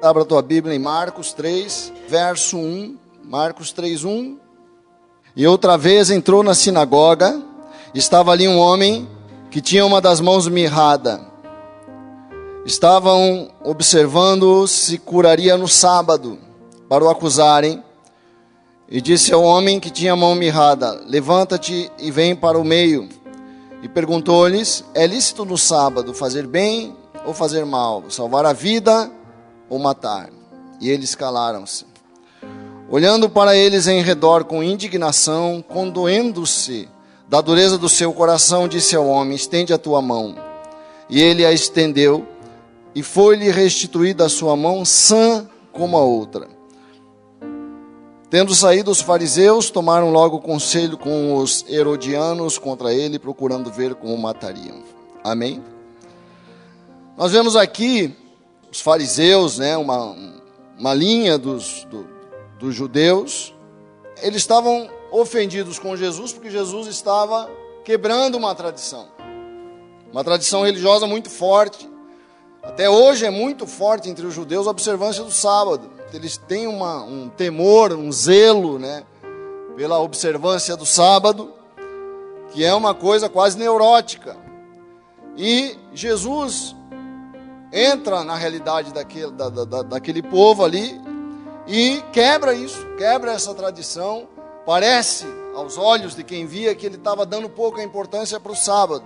Abra a tua Bíblia em Marcos 3, verso 1. Marcos 3, 1. E outra vez entrou na sinagoga, estava ali um homem que tinha uma das mãos mirrada. Estavam observando se curaria no sábado, para o acusarem. E disse ao homem que tinha a mão mirrada: levanta-te e vem para o meio. E perguntou-lhes: é lícito no sábado fazer bem ou fazer mal, salvar a vida ou matar? E eles calaram-se. Olhando para eles em redor com indignação, condoendo-se da dureza do seu coração, disse ao homem: estende a tua mão. E ele a estendeu, e foi-lhe restituída a sua mão sã como a outra. Tendo saído os fariseus, tomaram logo conselho com os herodianos contra ele, procurando ver como o matariam. Amém? Nós vemos aqui os fariseus, né, uma linha dos judeus. Eles estavam ofendidos com Jesus, porque Jesus estava quebrando uma tradição religiosa muito forte. Até hoje é muito forte entre os judeus a observância do sábado. Eles têm um temor, um zelo, né, pela observância do sábado, que é uma coisa quase neurótica. E Jesus entra na realidade daquele povo ali e quebra isso, quebra essa tradição. Parece, aos olhos de quem via, que ele estava dando pouca importância para o sábado.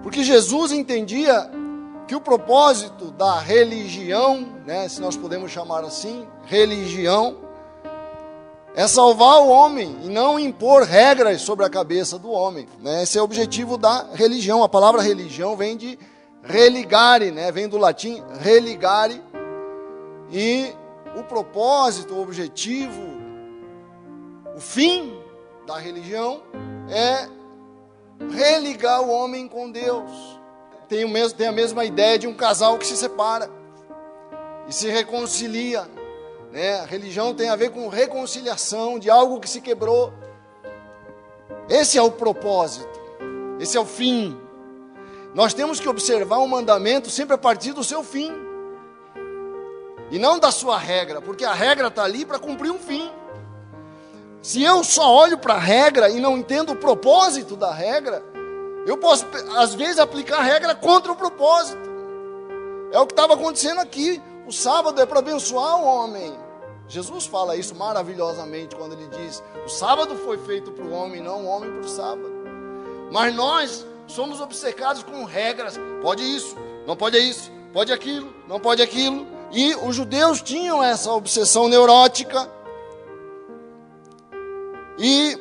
Porque Jesus entendia que o propósito da religião, né, se nós podemos chamar assim, religião, é salvar o homem e não impor regras sobre a cabeça do homem, né? Esse é o objetivo da religião. A palavra religião vem de religare, né? Vem do latim religare, e o propósito, o objetivo, o fim da religião é religar o homem com Deus. Tem a mesma ideia de um casal que se separa e se reconcilia, né? A religião tem a ver com reconciliação de algo que se quebrou. Esse é o propósito, esse é o fim. Nós temos que observar um mandamento sempre a partir do seu fim e não da sua regra, porque a regra está ali para cumprir um fim. Se eu só olho para a regra e não entendo o propósito da regra, eu posso, às vezes, aplicar a regra contra o propósito. É o que estava acontecendo aqui. O sábado é para abençoar o homem. Jesus fala isso maravilhosamente quando ele diz: o sábado foi feito para o homem, não o homem para o sábado. Mas nós somos obcecados com regras. Pode isso, não pode isso, pode aquilo, não pode aquilo. E os judeus tinham essa obsessão neurótica e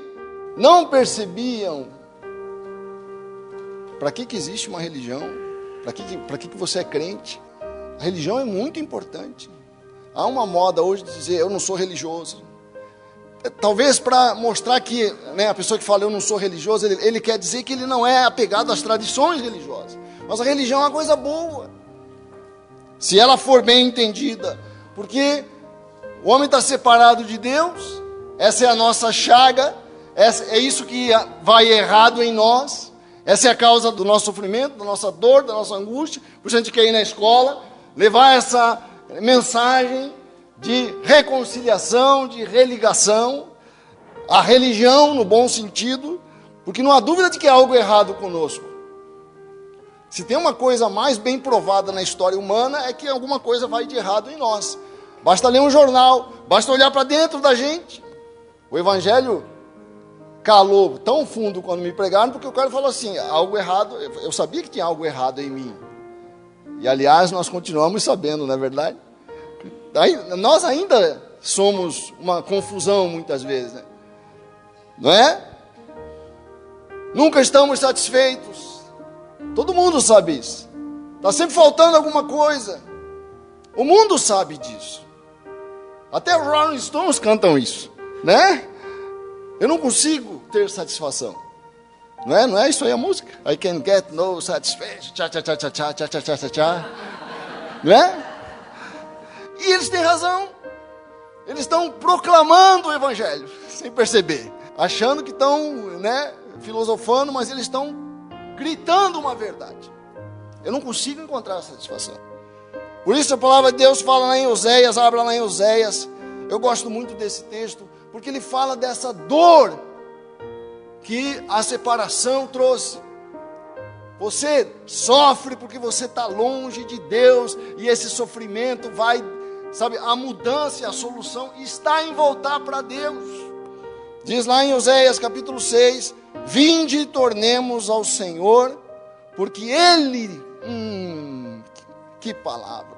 não percebiam para que existe uma religião, para que você é crente. A religião é muito importante. Há uma moda hoje de dizer: eu não sou religioso. Talvez para mostrar que, né, a pessoa que fala eu não sou religioso, ele quer dizer que ele não é apegado às tradições religiosas. Mas a religião é uma coisa boa, se ela for bem entendida. Porque o homem está separado de Deus, essa é a nossa chaga, é isso que vai errado em nós. Essa é a causa do nosso sofrimento, da nossa dor, da nossa angústia. Por isso a gente quer ir na escola, levar essa mensagem de reconciliação, de religação, a religião no bom sentido, porque não há dúvida de que há algo errado conosco. Se tem uma coisa mais bem provada na história humana, é que alguma coisa vai de errado em nós. Basta ler um jornal, basta olhar para dentro da gente. O evangelho calou tão fundo quando me pregaram, porque o cara falou assim: algo errado. Eu sabia que tinha algo errado em mim. E aliás, nós continuamos sabendo, não é verdade? Nós ainda somos uma confusão muitas vezes, né? Não é? Nunca estamos satisfeitos. Todo mundo sabe isso. Está sempre faltando alguma coisa. O mundo sabe disso. Até os Rolling Stones cantam isso, né? Eu não consigo ter satisfação. Não é isso aí a música? I can get no satisfaction. Tchá, tchá, tchá, tchá, tchá, tchá, tchá, tchá, tchá. Não é? E eles têm razão. Eles estão proclamando o evangelho, sem perceber. Achando que estão, né, filosofando, mas eles estão gritando uma verdade. Eu não consigo encontrar satisfação. Por isso a palavra de Deus fala lá em Oséias, abra lá em Oséias. Eu gosto muito desse texto, porque ele fala dessa dor que a separação trouxe. Você sofre porque você está longe de Deus, e esse sofrimento vai, sabe, a mudança e a solução está em voltar para Deus. Diz lá em Oséias capítulo 6, vinde e tornemos ao Senhor, porque Ele, que palavra,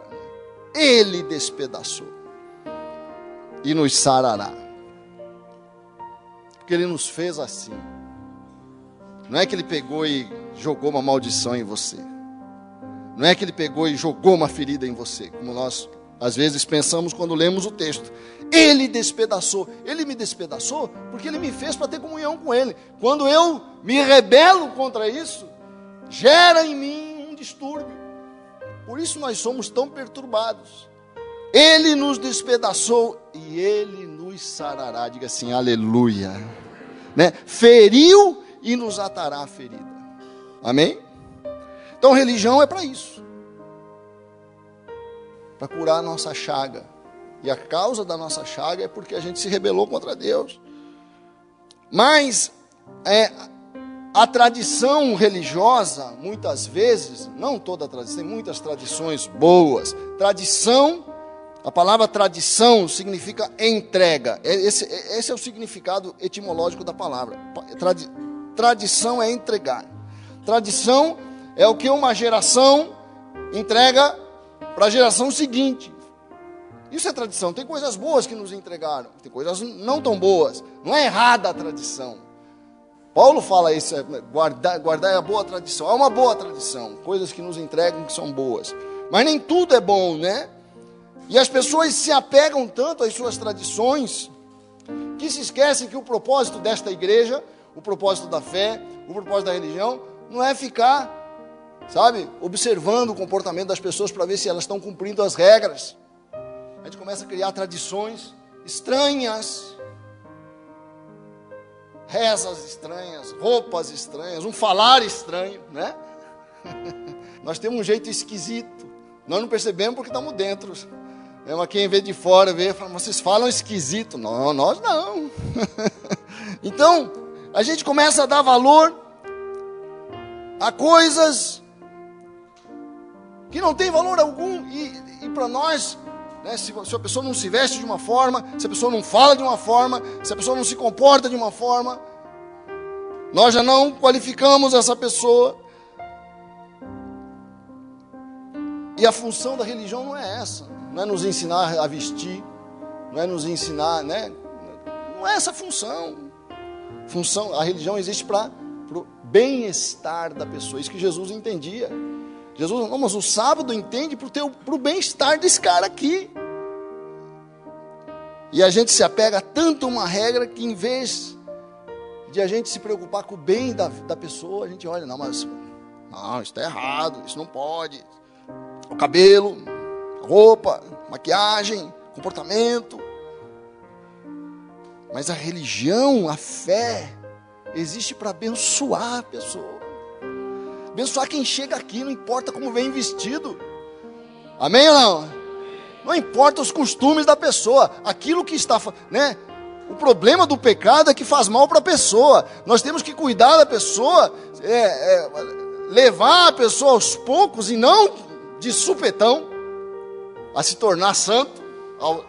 Ele despedaçou e nos sarará, porque Ele nos fez assim. Não é que Ele pegou e jogou uma maldição em você, não é que Ele pegou e jogou uma ferida em você, como nós às vezes pensamos quando lemos o texto. Ele despedaçou. Ele me despedaçou porque Ele me fez para ter comunhão com Ele. Quando eu me rebelo contra isso, gera em mim um distúrbio. Por isso nós somos tão perturbados. Ele nos despedaçou e Ele nos sarará. Diga assim, aleluia, né? Feriu e nos atará a ferida. Amém? Então religião é para isso, para curar a nossa chaga. E a causa da nossa chaga é porque a gente se rebelou contra Deus. Mas a tradição religiosa, muitas vezes, não toda a tradição, tem muitas tradições boas. Tradição, a palavra tradição significa entrega. Esse é o significado etimológico da palavra. Tradição é entregar. Tradição é o que uma geração entrega para a geração seguinte. Isso é tradição. Tem coisas boas que nos entregaram, tem coisas não tão boas. Não é errada a tradição. Paulo fala isso, guardar a boa tradição. É uma boa tradição, coisas que nos entregam que são boas. Mas nem tudo é bom, né? E as pessoas se apegam tanto às suas tradições, que se esquecem que o propósito desta igreja, o propósito da fé, o propósito da religião, não é ficar, sabe, observando o comportamento das pessoas para ver se elas estão cumprindo as regras. A gente começa a criar tradições estranhas, rezas estranhas, roupas estranhas, um falar estranho, né? Nós temos um jeito esquisito. Nós não percebemos porque estamos dentro. Mas quem vê de fora, vê, fala, vocês falam esquisito. Não, nós não. Então, a gente começa a dar valor a coisas que não tem valor algum. E para nós, né, se a pessoa não se veste de uma forma, se a pessoa não fala de uma forma, se a pessoa não se comporta de uma forma, nós já não qualificamos essa pessoa. E a função da religião não é essa, não é nos ensinar a vestir, não é nos ensinar, né? Não é essa a função. A religião existe para o bem-estar da pessoa, isso que Jesus entendia. Jesus, não, mas o sábado entende para o bem-estar desse cara aqui. E a gente se apega tanto a uma regra que, em vez de a gente se preocupar com o bem da pessoa, a gente olha, não, isso está errado, isso não pode. O cabelo, a roupa, maquiagem, comportamento. Mas a religião, a fé, existe para abençoar a pessoa. Abençoar quem chega aqui, não importa como vem vestido. Amém ou não? Não importa os costumes da pessoa, aquilo que está, né? O problema do pecado é que faz mal para a pessoa. Nós temos que cuidar da pessoa, levar a pessoa aos poucos e não de supetão a se tornar santo,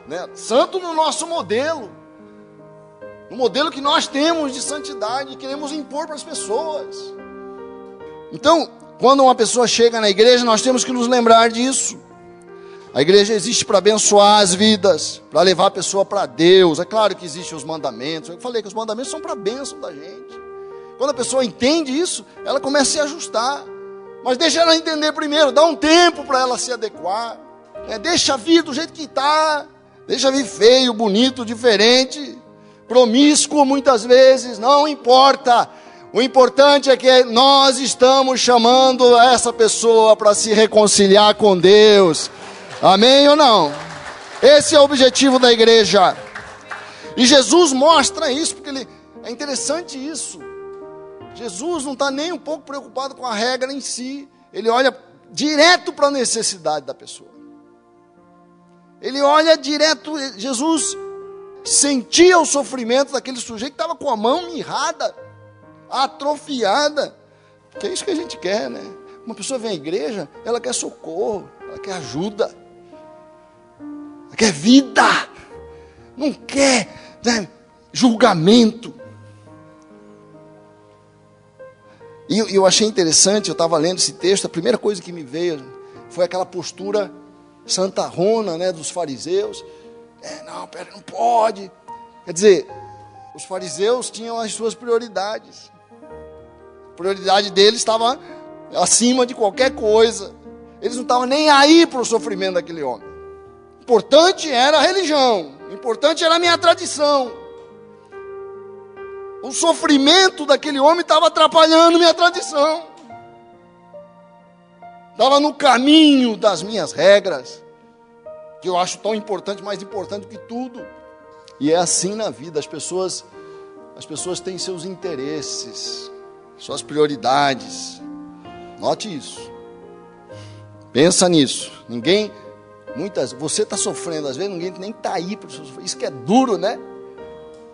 né? Santo no nosso modelo, no modelo que nós temos de santidade e queremos impor para as pessoas. Então, quando uma pessoa chega na igreja, nós temos que nos lembrar disso. A igreja existe para abençoar as vidas, para levar a pessoa para Deus. É claro que existem os mandamentos. Eu falei que os mandamentos são para a bênção da gente. Quando a pessoa entende isso, ela começa a se ajustar. Mas deixa ela entender primeiro, dá um tempo para ela se adequar. Deixa vir do jeito que está. Deixa vir feio, bonito, diferente, promíscuo muitas vezes, não importa. O importante é que nós estamos chamando essa pessoa para se reconciliar com Deus. Amém ou não? Esse é o objetivo da igreja. E Jesus mostra isso, porque é interessante isso. Jesus não está nem um pouco preocupado com a regra em si. Ele olha direto para a necessidade da pessoa. Ele olha direto, Jesus sentia o sofrimento daquele sujeito que estava com a mão mirrada, atrofiada. Que é isso que a gente quer, né? Uma pessoa vem à igreja, ela quer socorro, ela quer ajuda, ela quer vida, não quer, né, julgamento. E eu achei interessante, eu estava lendo esse texto, a primeira coisa que me veio foi aquela postura santarrona, né, dos fariseus. Não, pera, não pode. Quer dizer, os fariseus tinham as suas prioridades. A prioridade deles estava acima de qualquer coisa. Eles não estavam nem aí para o sofrimento daquele homem. O importante era a religião, o importante era a minha tradição. O sofrimento daquele homem estava atrapalhando minha tradição. Estava no caminho das minhas regras, que eu acho tão importante, mais importante do que tudo. E é assim na vida, as pessoas têm seus interesses, suas prioridades. Note isso. Pensa nisso. Você está sofrendo, às vezes ninguém nem está aí para o seu sofrimento. Isso que é duro, né?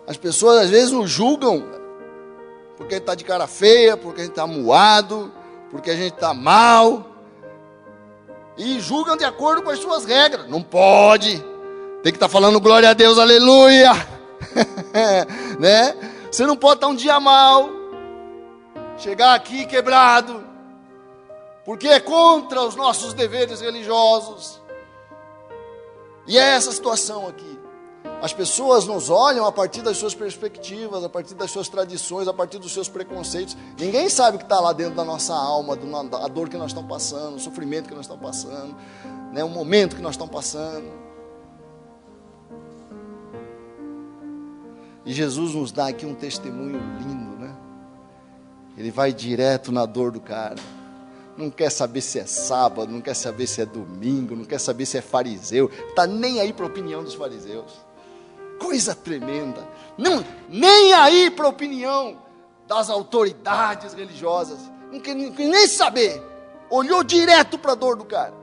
As pessoas às vezes nos julgam porque a gente está de cara feia, porque a gente está moado, porque a gente está mal. E julgam de acordo com as suas regras. Não pode. Tem que estar falando glória a Deus, aleluia. Né? Você não pode estar um dia mal, chegar aqui quebrado, porque é contra os nossos deveres religiosos. E é essa situação aqui. As pessoas nos olham a partir das suas perspectivas, a partir das suas tradições, a partir dos seus preconceitos. Ninguém sabe o que está lá dentro da nossa alma, a dor que nós estamos passando, o sofrimento que nós estamos passando, né, o momento que nós estamos passando. E Jesus nos dá aqui um testemunho lindo, né? Ele vai direto na dor do cara. Não quer saber se é sábado, não quer saber se é domingo, não quer saber se é fariseu. Está nem aí para a opinião dos fariseus. Coisa tremenda. Não, nem aí para a opinião das autoridades religiosas. Não quer nem saber. Olhou direto para a dor do cara.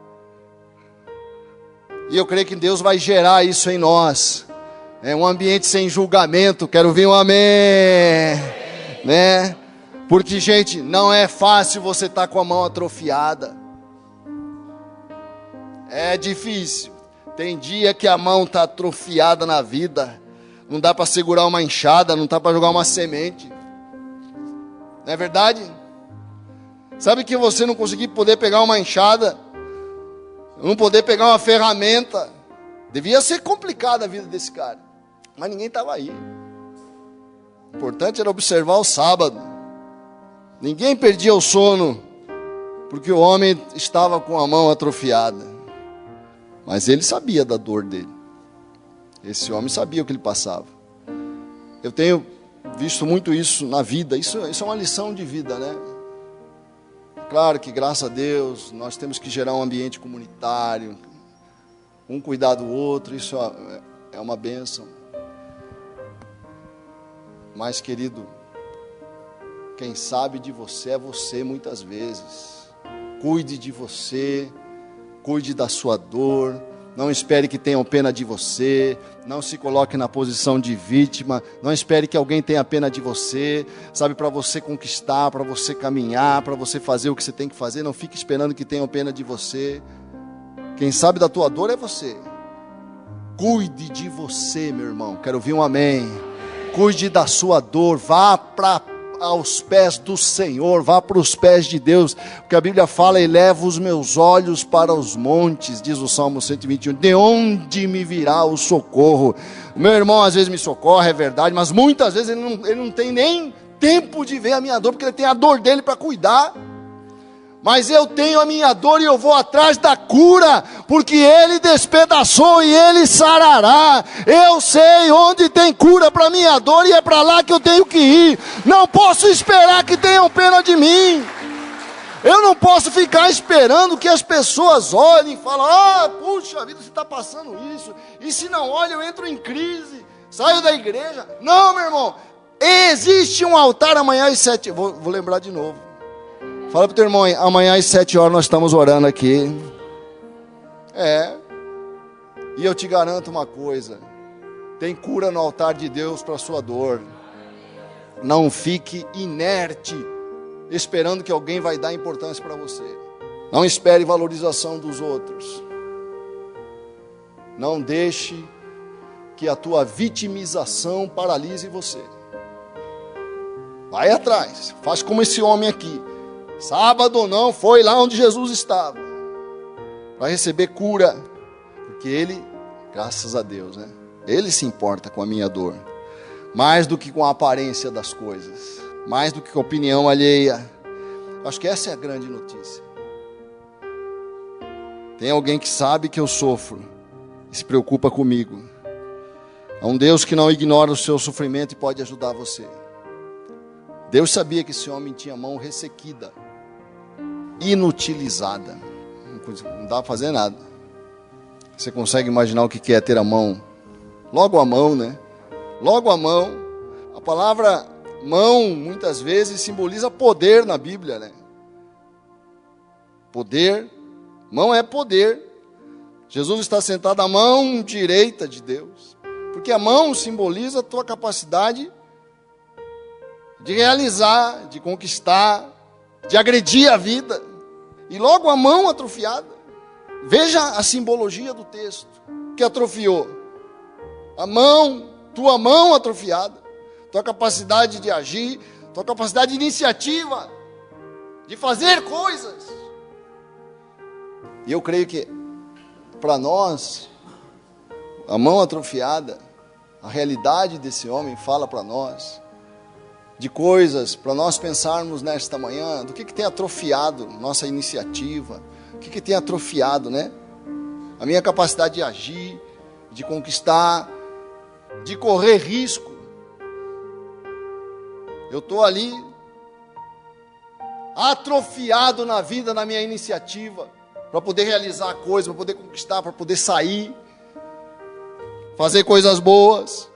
E eu creio que Deus vai gerar isso em nós. É um ambiente sem julgamento. Quero ouvir um amém. Né? Porque, gente, não é fácil você estar com a mão atrofiada. É difícil. Tem dia que a mão está atrofiada na vida. Não dá para segurar uma enxada, não dá para jogar uma semente. Não é verdade? Sabe que você não conseguir poder pegar uma enxada, não poder pegar uma ferramenta, devia ser complicada a vida desse cara. Mas ninguém estava aí. O importante era observar o sábado. Ninguém perdia o sono, porque o homem estava com a mão atrofiada. Mas ele sabia da dor dele. Esse homem sabia o que ele passava. Eu tenho visto muito isso na vida. Isso é uma lição de vida, né? Claro que, graças a Deus, nós temos que gerar um ambiente comunitário, um cuidar do outro. Isso é uma bênção. Mas, querido, quem sabe de você é você muitas vezes. Cuide de você. Cuide da sua dor, não espere que tenham pena de você, não se coloque na posição de vítima, não espere que alguém tenha pena de você, sabe, para você conquistar, para você caminhar, para você fazer o que você tem que fazer, não fique esperando que tenham pena de você. Quem sabe da tua dor é você. Cuide de você, meu irmão, quero ouvir um amém. Cuide da sua dor, vá aos pés do Senhor, vá para os pés de Deus, porque a Bíblia fala: eleva os meus olhos para os montes, diz o Salmo 121, de onde me virá o socorro? O meu irmão às vezes me socorre, é verdade, mas muitas vezes ele não tem nem tempo de ver a minha dor, porque ele tem a dor dele para cuidar. Mas eu tenho a minha dor e eu vou atrás da cura, porque Ele despedaçou e Ele sarará. Eu sei onde tem cura para a minha dor e é para lá que eu tenho que ir. Não posso esperar que tenham pena de mim. Eu não posso ficar esperando que as pessoas olhem e falem: puxa vida, você está passando isso. E se não olha, eu entro em crise, saio da igreja. Não, meu irmão, existe um altar amanhã às 7. Vou lembrar de novo. Fala para o teu irmão, amanhã às 7 horas nós estamos orando aqui. E eu te garanto uma coisa: tem cura no altar de Deus para a sua dor. Não fique inerte, esperando que alguém vai dar importância para você. Não espere valorização dos outros. Não deixe que a tua vitimização paralise você. Vai atrás, faz como esse homem aqui. Sábado ou não, foi lá onde Jesus estava, para receber cura, porque ele, graças a Deus, né? Ele se importa com a minha dor, mais do que com a aparência das coisas, mais do que com a opinião alheia. Acho que essa é a grande notícia. Tem alguém que sabe que eu sofro e se preocupa comigo. É um Deus que não ignora o seu sofrimento e pode ajudar você. Deus sabia que esse homem tinha a mão ressequida, inutilizada, não dá para fazer nada. Você consegue imaginar o que é ter a mão? Logo a mão, né? Logo a mão. A palavra mão muitas vezes simboliza poder na Bíblia, né? Poder, mão é poder. Jesus está sentado à mão direita de Deus, porque a mão simboliza a tua capacidade de realizar, de conquistar, de agredir a vida. E logo a mão atrofiada. Veja a simbologia do texto que atrofiou. A mão, tua mão atrofiada, tua capacidade de agir, tua capacidade de iniciativa, de fazer coisas. E eu creio que para nós, a mão atrofiada, a realidade desse homem fala para nós de coisas, para nós pensarmos nesta manhã, do que tem atrofiado nossa iniciativa, o que tem atrofiado, né? A minha capacidade de agir, de conquistar, de correr risco. Eu estou ali, atrofiado na vida, na minha iniciativa, para poder realizar coisas, para poder conquistar, para poder sair, fazer coisas boas.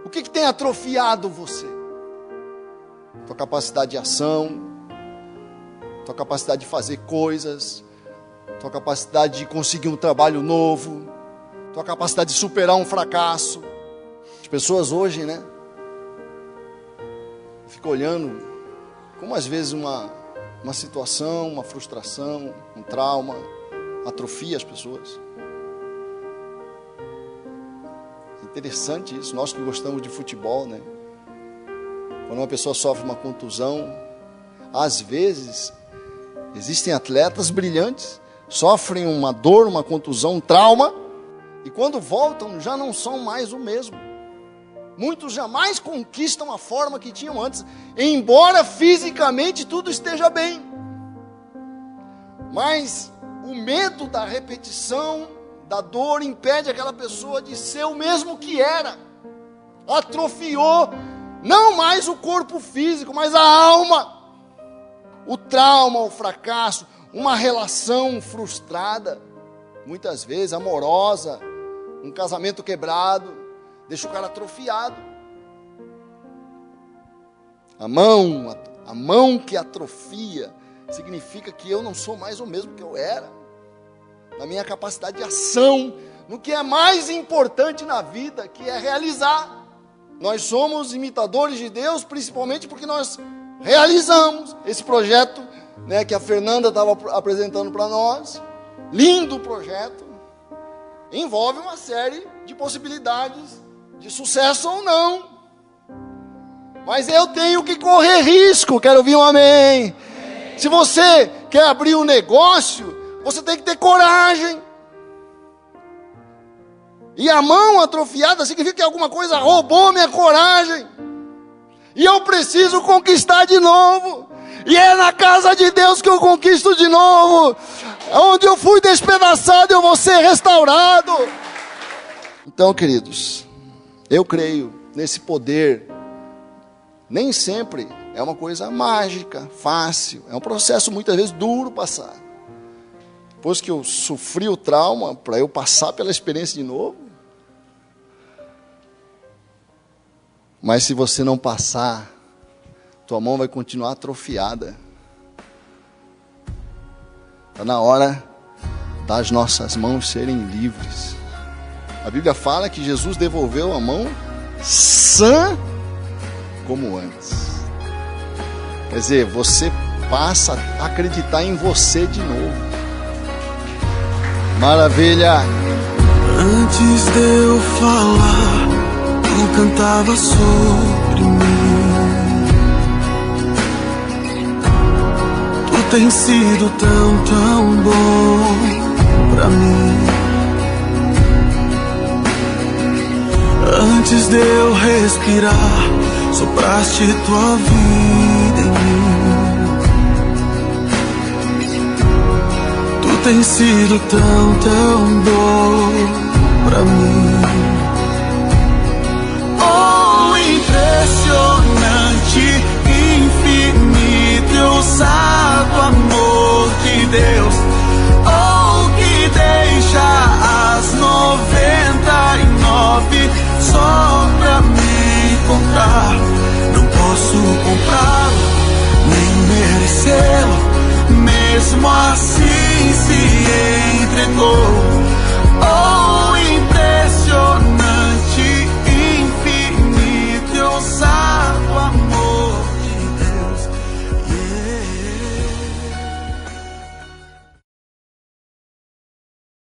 O que tem atrofiado você? Tua capacidade de ação, tua capacidade de fazer coisas, tua capacidade de conseguir um trabalho novo, tua capacidade de superar um fracasso. As pessoas hoje, né, ficam olhando como às vezes uma situação, uma frustração, um trauma atrofia as pessoas. Interessante isso, nós que gostamos de futebol, né? Quando uma pessoa sofre uma contusão, às vezes, existem atletas brilhantes, sofrem uma dor, uma contusão, um trauma, e quando voltam já não são mais o mesmo. Muitos jamais conquistam a forma que tinham antes, embora fisicamente tudo esteja bem. Mas o medo da repetição, da dor, impede aquela pessoa de ser o mesmo que era. Atrofiou, não mais o corpo físico, mas a alma. O trauma, o fracasso, uma relação frustrada, muitas vezes amorosa, um casamento quebrado, deixa o cara atrofiado. A mão que atrofia, significa que eu não sou mais o mesmo que eu era. Na minha capacidade de ação, no que é mais importante na vida, que é realizar. Nós somos imitadores de Deus, principalmente porque nós realizamos esse projeto, né, que a Fernanda estava apresentando para nós. Lindo projeto, envolve uma série de possibilidades de sucesso ou não, mas eu tenho que correr risco. Quero ouvir um amém. Se você quer abrir um negócio, você tem que ter coragem. E a mão atrofiada significa que alguma coisa roubou minha coragem, e eu preciso conquistar de novo. E é na casa de Deus que eu conquisto de novo. Onde eu fui despedaçado, eu vou ser restaurado. Então, queridos, eu creio nesse poder. Nem sempre é uma coisa mágica, fácil. É um processo muitas vezes duro passar. Depois que eu sofri o trauma, para eu passar pela experiência de novo. Mas se você não passar, tua mão vai continuar atrofiada. Está na hora das nossas mãos serem livres. A Bíblia fala que Jesus devolveu a mão sã como antes. Quer dizer, você passa a acreditar em você de novo. Maravilha! Antes de eu falar, tu cantava sobre mim. Tu tens sido tão, tão bom pra mim. Antes de eu respirar, sopraste tua vida em mim. Tu tens sido tão, tão bom pra mim. Oh, impressionante, infinito e ousado amor de Deus. Oh, que deixa as 99 só pra me encontrar. Não posso comprá-lo, nem merecê-lo. Mesmo assim se entregou.